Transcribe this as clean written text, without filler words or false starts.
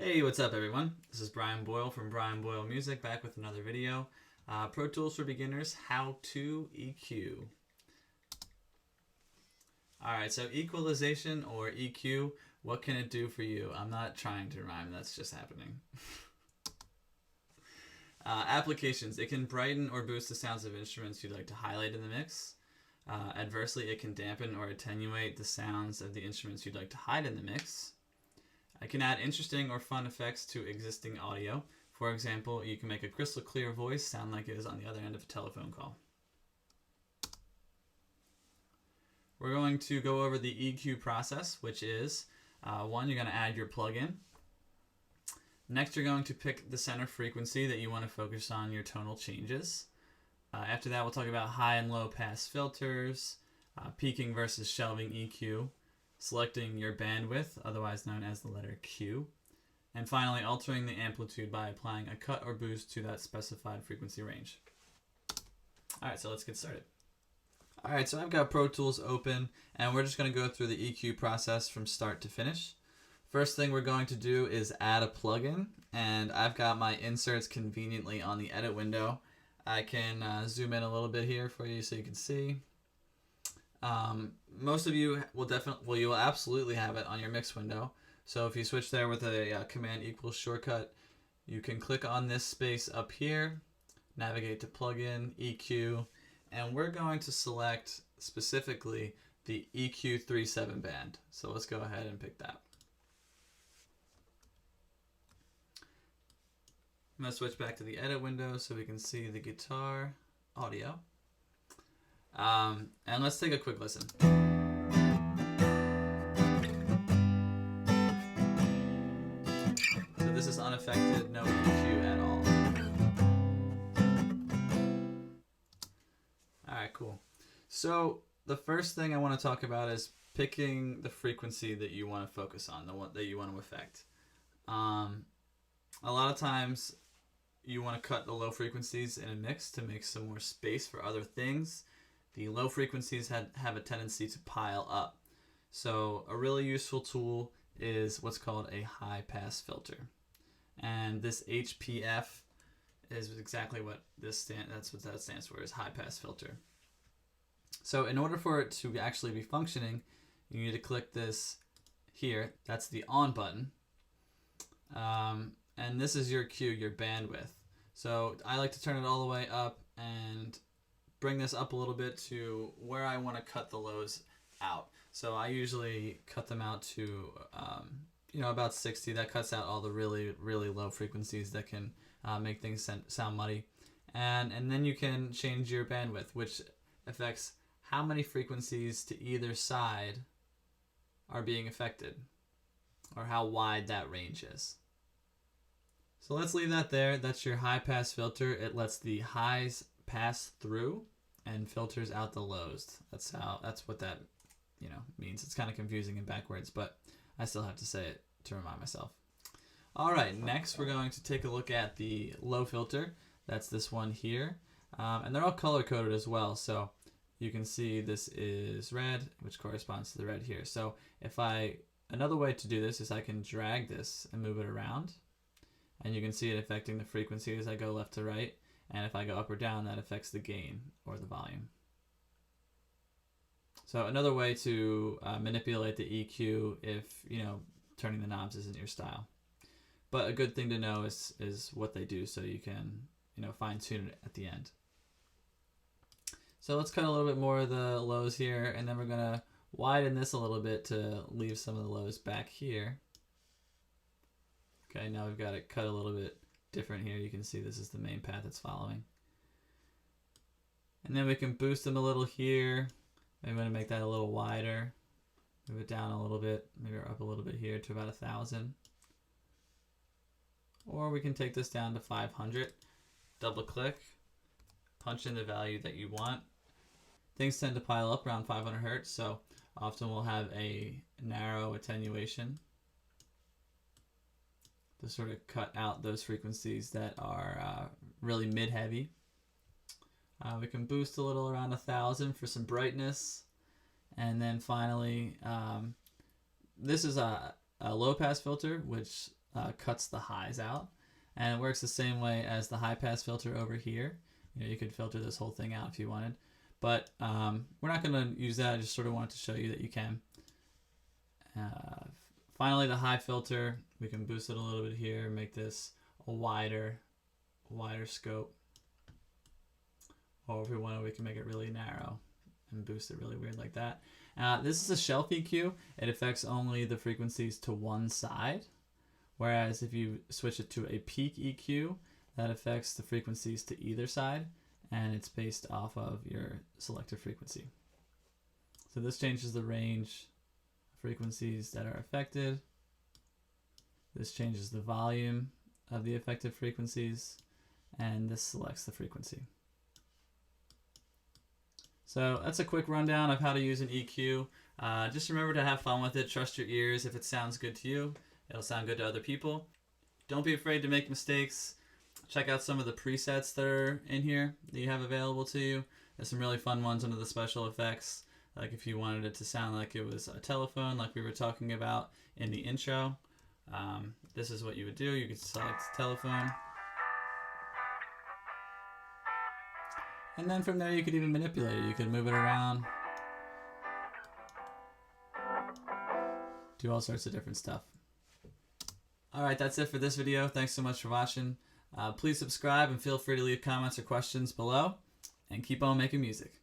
Hey, what's up everyone? This is Brian Boyle from Brian Boyle Music, back with another video. Pro Tools for Beginners, How to EQ. Alright, so equalization or EQ, what can it do for you? I'm not trying to rhyme, that's just happening. Applications, it can brighten or boost the sounds of instruments you'd like to highlight in the mix. Adversely, it can dampen or attenuate the sounds of the instruments you'd like to hide in the mix. It can add interesting or fun effects to existing audio. For example, you can make a crystal clear voice sound like it is on the other end of a telephone call. We're going to go over the EQ process, which is one, you're going to add your plugin. Next, you're going to pick the center frequency that you want to focus on your tonal changes. After that, we'll talk about high and low pass filters, peaking versus shelving EQ, selecting your bandwidth, otherwise known as the letter Q, and finally altering the amplitude by applying a cut or boost to that specified frequency range. Alright, so let's get started. Alright, so I've got Pro Tools open, and we're just going to go through the EQ process from start to finish. First thing we're going to do is add a plugin, and I've got my inserts conveniently on the edit window. I can zoom in a little bit here for you so you can see. Most of you will you will absolutely have it on your mix window. So if you switch there with a command equals shortcut, you can click on this space up here, navigate to plugin, EQ, and we're going to select specifically the EQ37 band. So let's go ahead and pick that. I'm going to switch back to the edit window so we can see the guitar audio. And let's take a quick listen. So this is unaffected, no EQ at all. Alright, cool. So the first thing I want to talk about is picking the frequency that you want to focus on, the one that you want to affect. A lot of times you want to cut the low frequencies in a mix to make some more space for other things. The low frequencies have a tendency to pile up. So a really useful tool is what's called a high pass filter. And this HPF is exactly what that's what that stands for, is high pass filter. So in order for it to actually be functioning, you need to click this here. That's the on button. And this is your Q, your bandwidth. So I like to turn it all the way up and bring this up a little bit to where I want to cut the lows out. So I usually cut them out to about 60. That cuts out all the really low frequencies that can make things sound muddy. And then you can change your bandwidth, which affects how many frequencies to either side are being affected, or how wide that range is. So let's leave that there. That's your high pass filter. It lets the highs pass through and filters out the lows. That's what that means. It's kind of confusing and backwards, but I still have to say it to remind myself. All right, next we're going to take a look at the low filter. That's this one here, and they're all color coded as well. So you can see this is red, which corresponds to the red here. So another way to do this is I can drag this and move it around, and you can see it affecting the frequency as I go left to right. And if I go up or down, that affects the gain or the volume. So another way to manipulate the EQ if, turning the knobs isn't your style. But a good thing to know is what they do, so you can, fine tune it at the end. So let's cut a little bit more of the lows here, and then we're going to widen this a little bit to leave some of the lows back here. Okay, now we've got it cut a little bit different here. You can see this is the main path it's following. And then we can boost them a little here. I'm going to make that a little wider. Move it down a little bit, maybe up a little bit here to about 1,000. Or we can take this down to 500. Double click, punch in the value that you want. Things tend to pile up around 500 Hertz, so often we'll have a narrow attenuation to sort of cut out those frequencies that are really mid-heavy. We can boost a little around 1,000 for some brightness. And then finally, this is a low pass filter, which cuts the highs out. And it works the same way as the high pass filter over here. You could filter this whole thing out if you wanted. But we're not going to use that. I just sort of wanted to show you that you can. Finally, the high filter, we can boost it a little bit here, make this a wider scope. Or if we want, we can make it really narrow and boost it really weird like that. This is a shelf EQ. It affects only the frequencies to one side. Whereas if you switch it to a peak EQ, that affects the frequencies to either side, and it's based off of your selected frequency. So this changes the range of frequencies that are affected. This changes the volume of the affected frequencies, and this selects the frequency. So that's a quick rundown of how to use an EQ. Just remember to have fun with it. Trust your ears. If it sounds good to you, it'll sound good to other people. Don't be afraid to make mistakes. Check out some of the presets that are in here that you have available to you. There's some really fun ones under the special effects. Like if you wanted it to sound like it was a telephone, like we were talking about in the intro. This is what you would do. You could select telephone. And then from there you could even manipulate it. You could move it around. Do all sorts of different stuff. Alright, that's it for this video. Thanks so much for watching. Please subscribe and feel free to leave comments or questions below. And keep on making music.